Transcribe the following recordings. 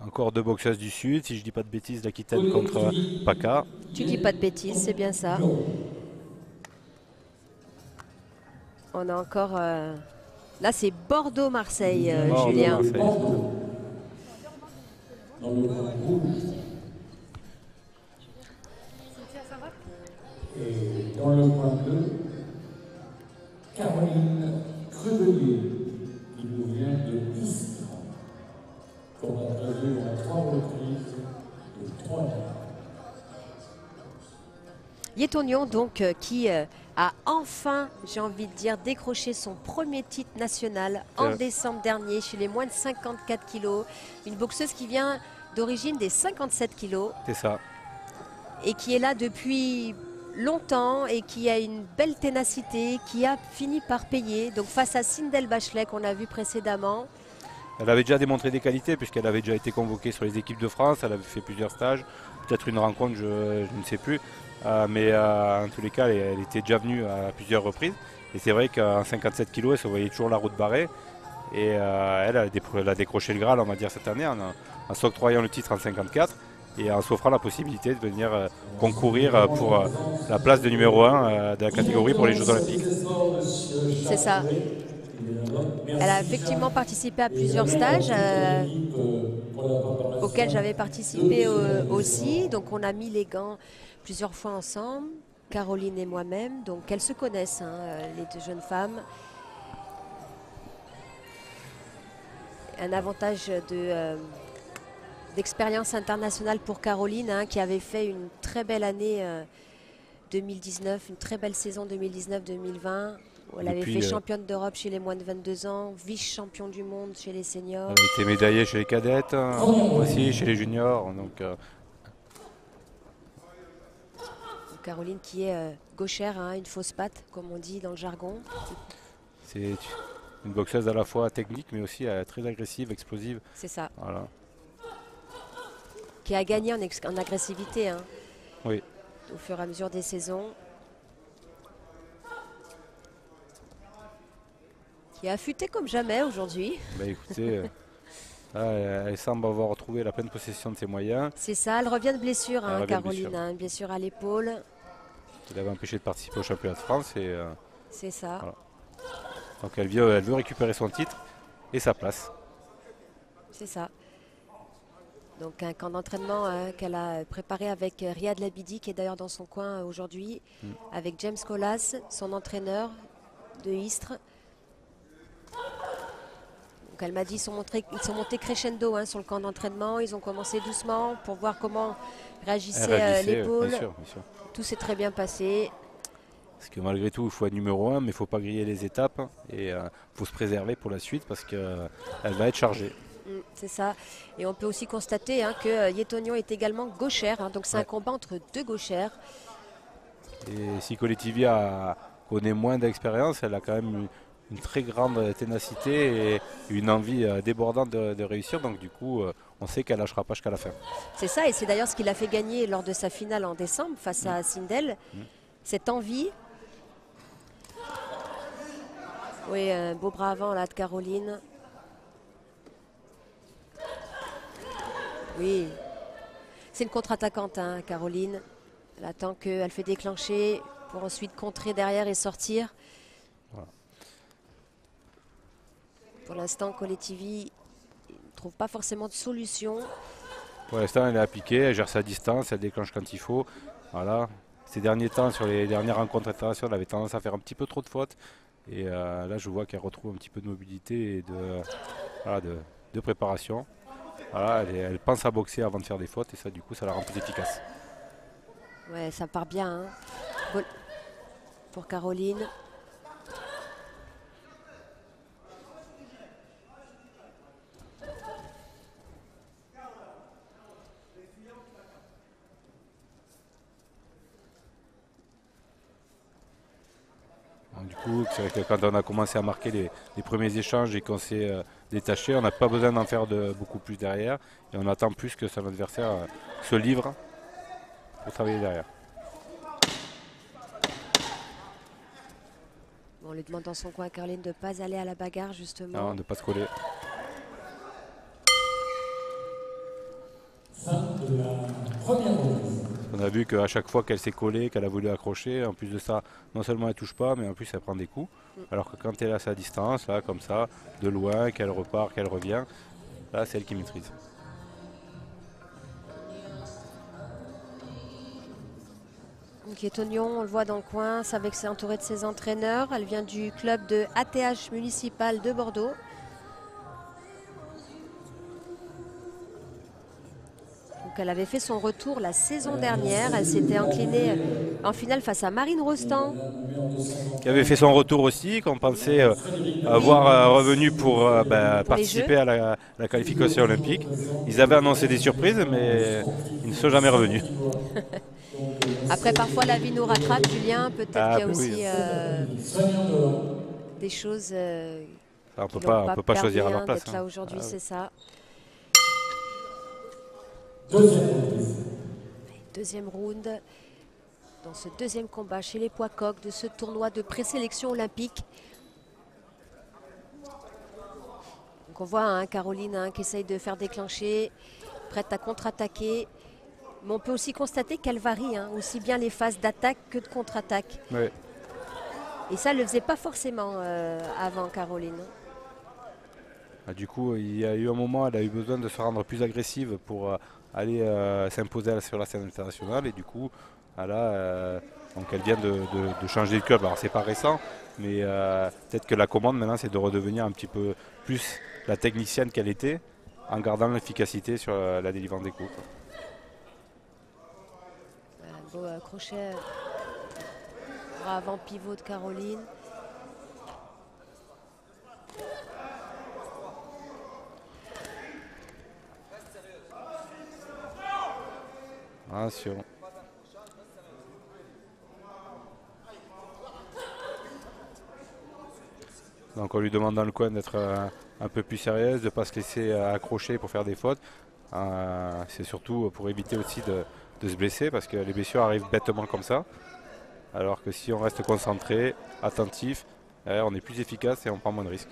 Encore deux boxeuses du Sud, si je dis pas de bêtises, d'Aquitaine contre PACA. Tu dis pas de bêtises, c'est bien ça. On a encore... Là, c'est Bordeaux-Marseille, Julien. Bordeaux-Marseille. Et dans le coin 2, Caroline Crevelier, qui nous vient de Istres, qu'on a vu à 3 reprises de 3 ans. Yetonion, donc, qui a enfin, j'ai envie de dire, décroché son premier titre national en décembre dernier chez les moins de 54 kilos. Une boxeuse qui vient d'origine des 57 kilos. C'est ça. Et qui est là depuis longtemps et qui a une belle ténacité, qui a fini par payer. Donc face à Sindel Bachelet qu'on a vu précédemment. Elle avait déjà démontré des qualités puisqu'elle avait déjà été convoquée sur les équipes de France, elle avait fait plusieurs stages, peut-être une rencontre, je ne sais plus. Mais en tous les cas, elle était déjà venue à plusieurs reprises. Et c'est vrai qu'en 57 kg, elle se voyait toujours la route barrée. Et elle a décroché le Graal, on va dire, cette année en s'octroyant le titre en 54 et en s'offrant la possibilité de venir concourir pour la place de numéro 1 de la catégorie pour les Jeux Olympiques. C'est ça. Elle a effectivement participé à plusieurs stages auxquels j'avais participé aussi. Donc on a mis les gants plusieurs fois ensemble, Caroline et moi-même. Donc elles se connaissent, hein, les deux jeunes femmes. Un avantage d'expérience internationale pour Caroline, hein, qui avait fait une très belle année 2019, une très belle saison 2019-2020. Elle avait fait championne d'Europe chez les moins de 22 ans, vice-champion du monde chez les seniors. Elle a été médaillée chez les cadettes, aussi chez les juniors. Donc, Caroline qui est gauchère, hein, une fausse patte, comme on dit dans le jargon. C'est une boxeuse à la fois technique, mais aussi très agressive, explosive. C'est ça. Voilà. Qui a gagné en agressivité, hein, oui. au fur et à mesure des saisons. Qui est affûtée comme jamais aujourd'hui. Bah, écoutez, elle semble avoir retrouvé la pleine possession de ses moyens. C'est ça, elle revient de blessure, hein, Caroline, hein, une blessure à l'épaule. Qui l'avait empêché de participer au championnat de France. C'est ça. Voilà. Donc elle veut récupérer son titre et sa place. C'est ça. Donc un camp d'entraînement qu'elle a préparé avec Riyad Labidi, qui est d'ailleurs dans son coin aujourd'hui, avec James Colas, son entraîneur de Istres. Donc elle m'a dit qu'ils sont montés crescendo, hein, sur le camp d'entraînement. Ils ont commencé doucement pour voir comment réagissait l'épaule. Tout s'est très bien passé. Parce que malgré tout, il faut être numéro 1, mais il ne faut pas griller les étapes. Et il faut se préserver pour la suite parce qu'elle va être chargée. C'est ça. Et on peut aussi constater, hein, que Yetonion est également gauchère. Hein, donc c'est un combat entre deux gauchères. Et si Koletivia connaît moins d'expérience, elle a quand même une très grande ténacité et une envie débordante de réussir. Donc du coup, on sait qu'elle lâchera pas jusqu'à la fin. C'est ça, et c'est d'ailleurs ce qu'il a fait gagner lors de sa finale en décembre face à Sindel. Cette envie. Oui, un beau bras avant là de Caroline. Oui, c'est une contre-attaquante, hein, Caroline. Elle attend qu'elle fait déclencher pour ensuite contrer derrière et sortir. Voilà. Pour l'instant, Coletivi ne trouve pas forcément de solution. Pour l'instant, elle est appliquée, elle gère sa distance, elle déclenche quand il faut. Voilà. Ces derniers temps, sur les dernières rencontres internationales, elle avait tendance à faire un petit peu trop de fautes. Et là, je vois qu'elle retrouve un petit peu de mobilité et de préparation. Voilà, elle pense à boxer avant de faire des fautes et ça, du coup, ça la rend plus efficace. Ouais, ça part bien, hein. Bon. Pour Caroline. Donc, du coup, c'est vrai que quand on a commencé à marquer les premiers échanges et qu'on s'est détaché, on n'a pas besoin d'en faire beaucoup plus derrière. Et on attend plus que son adversaire se livre pour travailler derrière. Bon, on lui demande dans son coin à Caroline de ne pas aller à la bagarre, justement. Non, de ne pas se coller. première reprise. On a vu qu'à chaque fois qu'elle s'est collée, qu'elle a voulu accrocher, en plus de ça, non seulement elle touche pas, mais en plus elle prend des coups. Alors que quand elle est à sa distance, là, comme ça, de loin, qu'elle repart, qu'elle revient, là, c'est elle qui maîtrise. Tognon, on le voit dans le coin, c'est entouré de ses entraîneurs. Elle vient du club de ATH municipal de Bordeaux. Donc elle avait fait son retour la saison dernière. Elle s'était inclinée en finale face à Marine Rostand. Qui avait fait son retour aussi, qu'on pensait avoir revenu pour participer à la qualification olympique. Ils avaient annoncé des surprises, mais ils ne sont jamais revenus. Après, parfois, la vie nous rattrape, Julien. Peut-être qu'il y a aussi des choses on ne peut pas choisir à leur place. Là aujourd'hui, c'est ça. Deuxième round dans ce deuxième combat chez les poids coqs de ce tournoi de présélection olympique. Donc on voit Caroline qui essaye de faire déclencher, prête à contre-attaquer. Mais on peut aussi constater qu'elle varie, aussi bien les phases d'attaque que de contre-attaque. Oui. Et ça, elle ne le faisait pas forcément avant, Caroline. Du coup, il y a eu un moment, elle a eu besoin de se rendre plus agressive pour aller s'imposer sur la scène internationale. Et du coup, donc elle vient de changer de club. Alors, c'est pas récent, mais peut-être que la commande maintenant, c'est de redevenir un petit peu plus la technicienne qu'elle était, en gardant l'efficacité sur la délivrance des coups. Beau crochet avant pivot de Caroline. Attention. Donc on lui demande dans le coin d'être un peu plus sérieuse, de ne pas se laisser accrocher pour faire des fautes. C'est surtout pour éviter aussi de se blesser, parce que les blessures arrivent bêtement comme ça. Alors que si on reste concentré, attentif, on est plus efficace et on prend moins de risques.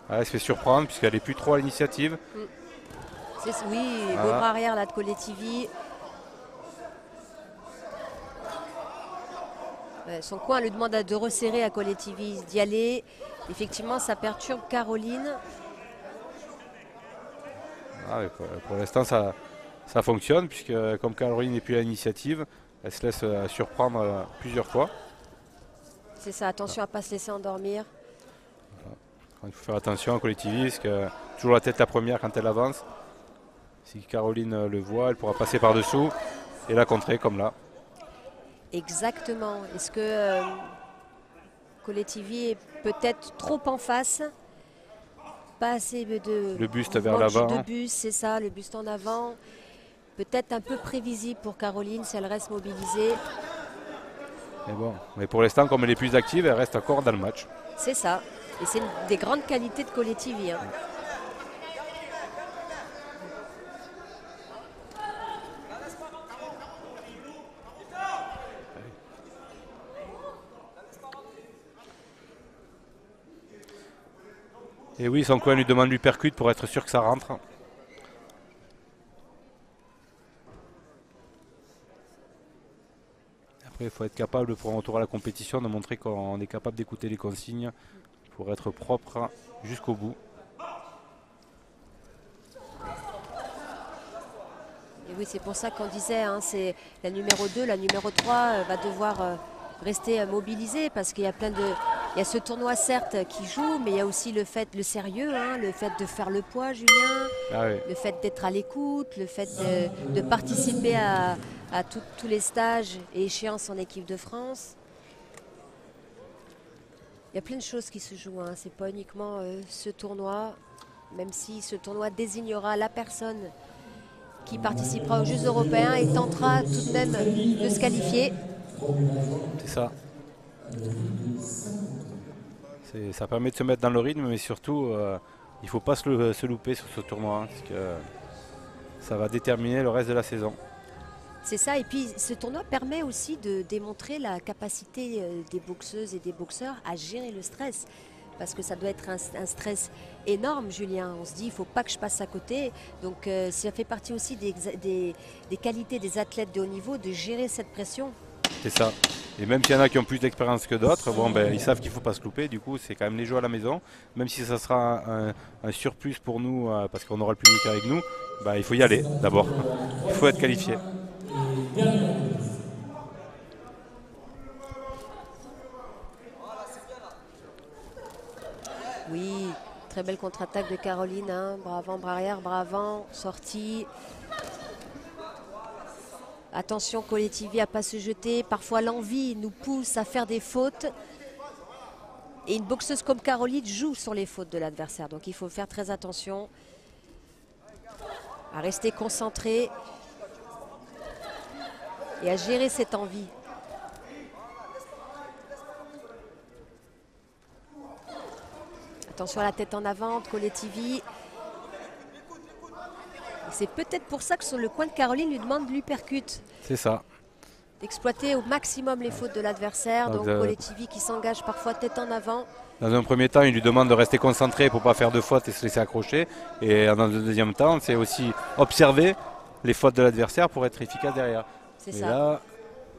Elle se fait surprendre puisqu'elle n'est plus trop à l'initiative. Oui, beau bras arrière là de Coletivi. Son coin lui demande de resserrer à Coletivi, d'y aller. Effectivement, ça perturbe Caroline. Pour l'instant, ça fonctionne, puisque comme Caroline n'est plus à l'initiative, elle se laisse surprendre plusieurs fois. C'est ça, attention à ne pas se laisser endormir. Il faut faire attention à Coletivi, parce que toujours la tête la première quand elle avance. Si Caroline le voit, elle pourra passer par-dessous et la contrer comme là. Exactement. Est-ce que Coletivi est peut-être trop en face? Pas assez de... Le buste vers l'avant. De buste, c'est ça, le buste en avant. Peut-être un peu prévisible pour Caroline si elle reste mobilisée. Mais pour l'instant, comme elle est plus active, elle reste encore dans le match. C'est ça. Et c'est une des grandes qualités de Coletivi. Et oui, son coin lui demande lui percute pour être sûr que ça rentre. Après, il faut être capable pour un retour à la compétition de montrer qu'on est capable d'écouter les consignes pour être propre jusqu'au bout. Et oui, c'est pour ça qu'on disait, c'est la numéro 2, la numéro 3 va devoir rester mobilisée, parce qu'il y a il y a ce tournoi certes qui joue, mais il y a aussi le sérieux, le fait de faire le poids, Julien, le fait d'être à l'écoute, le fait de participer à tous les stages et échéances en équipe de France. Il y a plein de choses qui se jouent, c'est pas uniquement ce tournoi, même si ce tournoi désignera la personne qui participera aux Jeux européens et tentera tout de même de se qualifier. C'est ça. Ça permet de se mettre dans le rythme, mais surtout, il ne faut pas se louper sur ce tournoi, parce que ça va déterminer le reste de la saison. C'est ça, et puis ce tournoi permet aussi de démontrer la capacité des boxeuses et des boxeurs à gérer le stress. parce que ça doit être un stress énorme, Julien. On se dit, il ne faut pas que je passe à côté. Donc ça fait partie aussi des qualités des athlètes de haut niveau de gérer cette pression. C'est ça. Et même s'il y en a qui ont plus d'expérience que d'autres, bon, ben, ils savent qu'il ne faut pas se louper. Du coup, c'est quand même les jeux à la maison. Même si ça sera un surplus pour nous, parce qu'on aura le public avec nous, ben, il faut y aller d'abord. Il faut être qualifié. Oui, très belle contre-attaque de Caroline. Hein. Bras avant, bras arrière, bras avant, sortie. Attention, Coletivi à ne pas se jeter. Parfois, l'envie nous pousse à faire des fautes. Et une boxeuse comme Caroline joue sur les fautes de l'adversaire. Donc, il faut faire très attention à rester concentré et à gérer cette envie. Attention à la tête en avant de Coletivi. C'est peut-être pour ça que sur le coin de Caroline lui demande de l'uppercut. C'est ça. D'exploiter au maximum les fautes de l'adversaire. Donc Coletivi qui s'engage parfois tête en avant. Dans un premier temps, il lui demande de rester concentré pour ne pas faire de fautes et se laisser accrocher. Et dans le deuxième temps, c'est aussi observer les fautes de l'adversaire pour être efficace derrière. C'est ça. Ça. Là,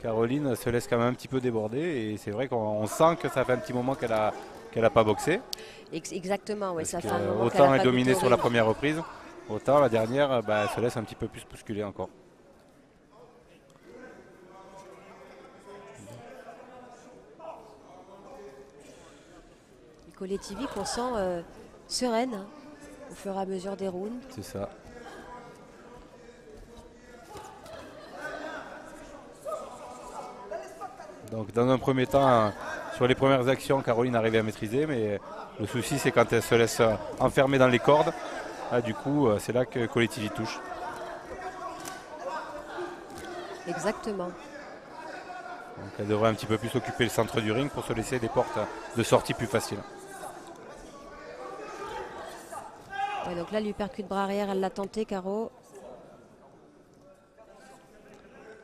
Caroline se laisse quand même un petit peu déborder. Et c'est vrai qu'on sent que ça fait un petit moment qu'elle n'a pas boxé. Exactement, oui. Ça fait un moment autant elle est dominée sur la première reprise, autant la dernière, elle se laisse un petit peu plus bousculer encore. Coletivi qu'on sent sereine hein, au fur et à mesure des rounds. C'est ça. Donc dans un premier temps, sur les premières actions, Caroline arrivait à maîtriser, mais le souci c'est quand elle se laisse enfermer dans les cordes. Là, du coup, c'est là que Coletivi touche. Exactement. Donc elle devrait un petit peu plus occuper le centre du ring pour se laisser des portes de sortie plus faciles. Ouais, donc là, l'uppercut bras arrière, elle l'a tenté, Caro.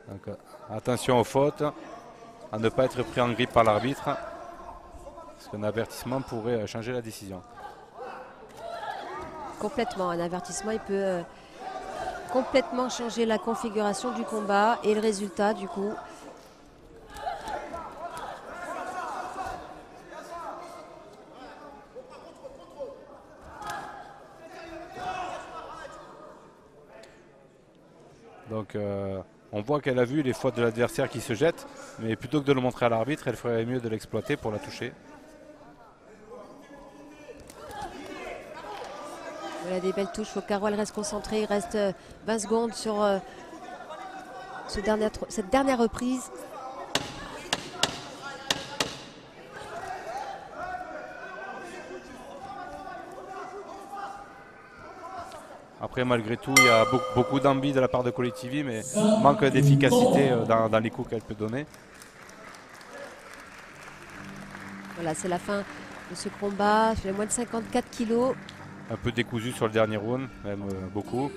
Donc, attention aux fautes, à ne pas être pris en grippe par l'arbitre, parce qu'un avertissement pourrait changer la décision. Complètement, un avertissement, il peut complètement changer la configuration du combat et le résultat du coup. Donc on voit qu'elle a vu les fautes de l'adversaire qui se jette, mais plutôt que de le montrer à l'arbitre, elle ferait mieux de l'exploiter pour la toucher. Voilà des belles touches, Caro elle reste concentrée, il reste 20 secondes sur cette dernière reprise. Après, malgré tout, il y a beaucoup d'envie de la part de Coletivi, mais manque d'efficacité dans les coups qu'elle peut donner. Voilà, c'est la fin de ce combat sur les moins de 54 kilos. Un peu décousu sur le dernier round, même beaucoup.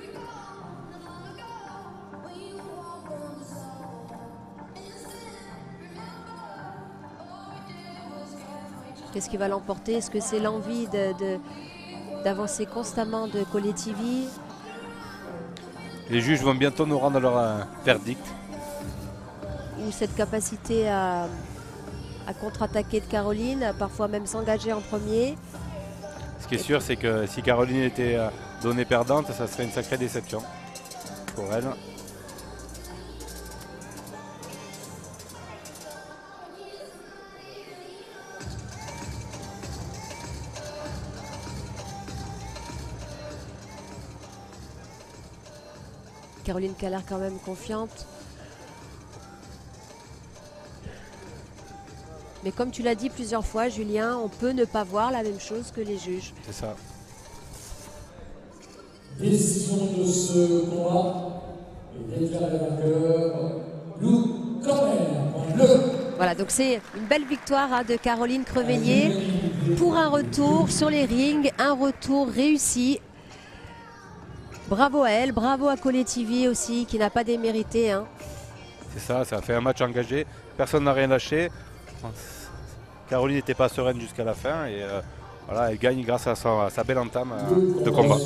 Qu'est-ce qui va l'emporter? Est-ce que c'est l'envie d'avancer constamment de Coletivi? Les juges vont bientôt nous rendre leur verdict. Ou cette capacité à contre-attaquer de Caroline, à parfois même s'engager en premier. Ce qui est sûr, c'est que si Caroline était donnée perdante, ça serait une sacrée déception pour elle. Caroline qui a l'air quand même confiante. Mais comme tu l'as dit plusieurs fois, Julien, on peut ne pas voir la même chose que les juges. C'est ça. Décision de ce combat et déclaré vainqueur, Lou Cornell. Voilà, donc c'est une belle victoire hein, de Caroline Crevellier pour un retour sur les rings, un retour réussi. Bravo à elle, bravo à Coletivi aussi, qui n'a pas démérité. Hein. C'est ça, ça a fait un match engagé. Personne n'a rien lâché. Caroline n'était pas sereine jusqu'à la fin et voilà, elle gagne grâce à sa belle entame de combat.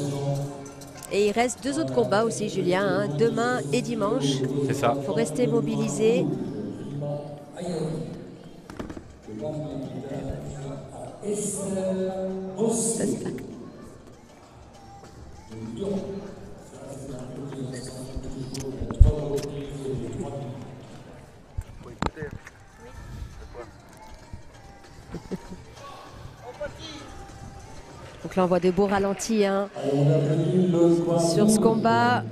Et il reste 2 autres combats aussi, Julien, hein, demain et dimanche. C'est ça. Il faut rester mobilisé. Ça, c'est pas- Donc là, on voit des beaux ralentis hein, sur ce combat.